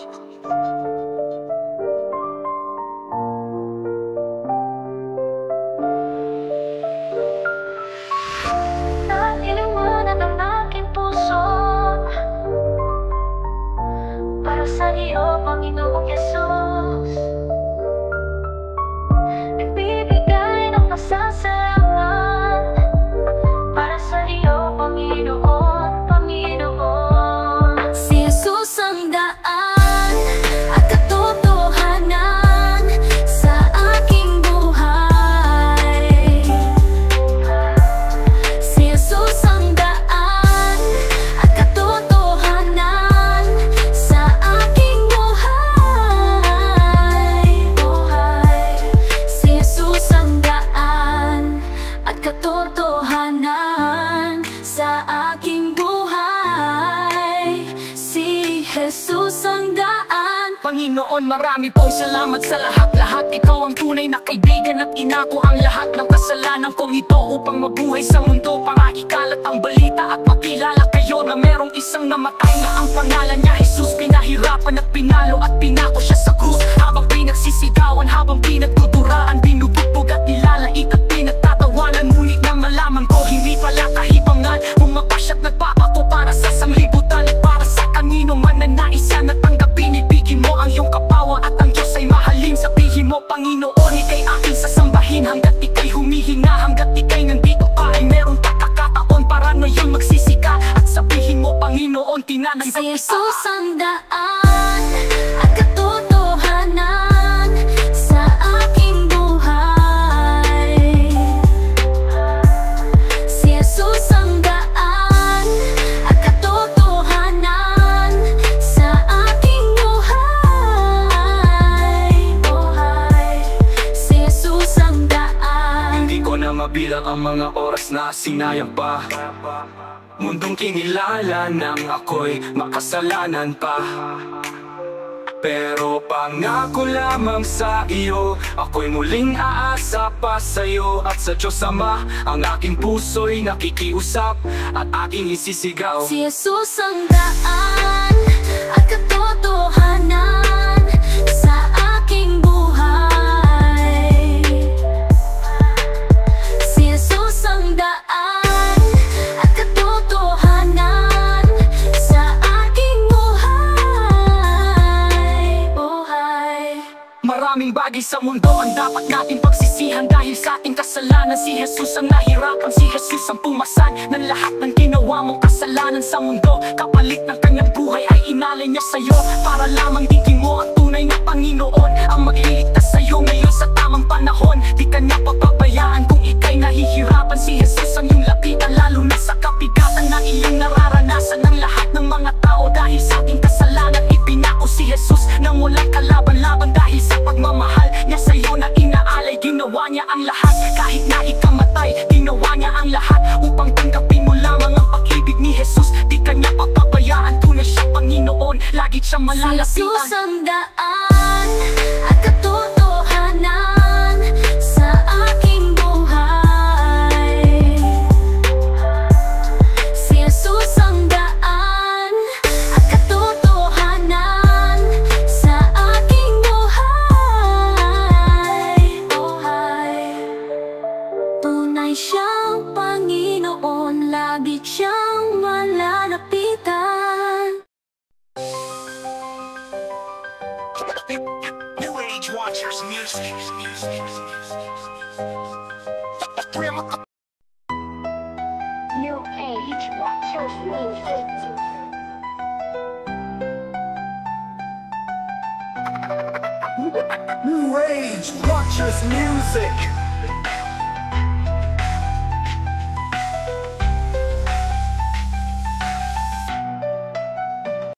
Nailiwanan ang aking puso para sa iyo, Panginoong Yesus. Nagbibigay ng pasasalamat para sa iyo, Panginoon, Panginoon. Si Jesus ang daan at katotohanan sa aking buhay. Si Jesus ang daan at katotohanan sa aking buhay. Si Jesus ang daan at katotohanan sa aking buhay. Si Jesus ang daan. Panginoon, marami pong salamat sa lahat-lahat. Ikaw ang tunay na kaibigan at inako ang lahat ng kasalanan kong ito upang mabuhay sa mundo, para ikalat ang balita at makilala kayo na merong isang namatay na ang pangalan niya Jesus. Pinahirapan at pinalo at pinako siya sa krus, habang pinagsisigawan, habang pinagtuturaan, binubugbog at nilalait at pinagtatawanan. Ngunit nang malaman ko, hindi pala kahibangan, bumabas at nagpapako para sa sanglibutan at para sa kanino man na nais siya na tanggapin. Ibigin mo ang iyong kapawa at ang Diyos ay mahalin. Sabihin mo, Panginoon, ika'y aking sasambahin. Hanggat ika'y humihinga, hanggat ika'y nandito pa, ay merong pagkakataon para ngayon magsisika at sabihin mo, Panginoon, tinanggap Si Jesus ang daan at katotohanan sa aking buhay. Si Jesus ang daan at katotohanan sa aking buhay. Si Jesus ang daan. Hindi ko na mabilang ang mga oras na sinayang pa, mundong kinilala nang ako'y makasalanan pa. Pero pangako lamang sa iyo, ako'y muling aasa pa sa'yo. At sa Diyos Ama, ang aking puso'y nakikiusap at aking isisigaw. Si Jesus ang daan at katotohanan sa aking buhay. Si Jesus ang daan at katotohanan sa aking buhay. Maraming bagay sa mundo ang dapat natin pagsisihan dahil sa ating kasalanan. Si Jesus ang nahirapan, si Jesus ang pumasan ng lahat ng ginawa mong kasalanan sa mundo. Kapalit ng kanyang buhay ay inalay niya sa'yo, para lamang digin mo ang tunay na Panginoon, ang magliligtas sa'yo ngayon sa tamang panahon. Di ka niya papabayaan kung ika'y nahihirapan. Si Jesus ang iyong lapitan, lalo na sa kapigatan na iyong nararanasan ng lahat ng mga tao. Dahil sa ating kasalanan, ipinako si Jesus nang walang kalaban-laban. Dahil sa pagmamahal niya sa'yo na inaalay, ginawa niya ang lahat. Kahit na ikamatay, ginawa niya ang lahat upang tanggapin mo lamang ang pag-ibig ni Jesus. Di ka niya papabayaan, tunay siya Panginoon, lagi siyang Si Jesus malalapitan. ang daan at katotohanan sa aking buhay. Si Jesus ang daan at katotohanan sa aking buhay. Tunay siyang Panginoon, lagi siyang malalapitan. New Age Watchers Music. New Age Watchers Music. New Age Watchers Music.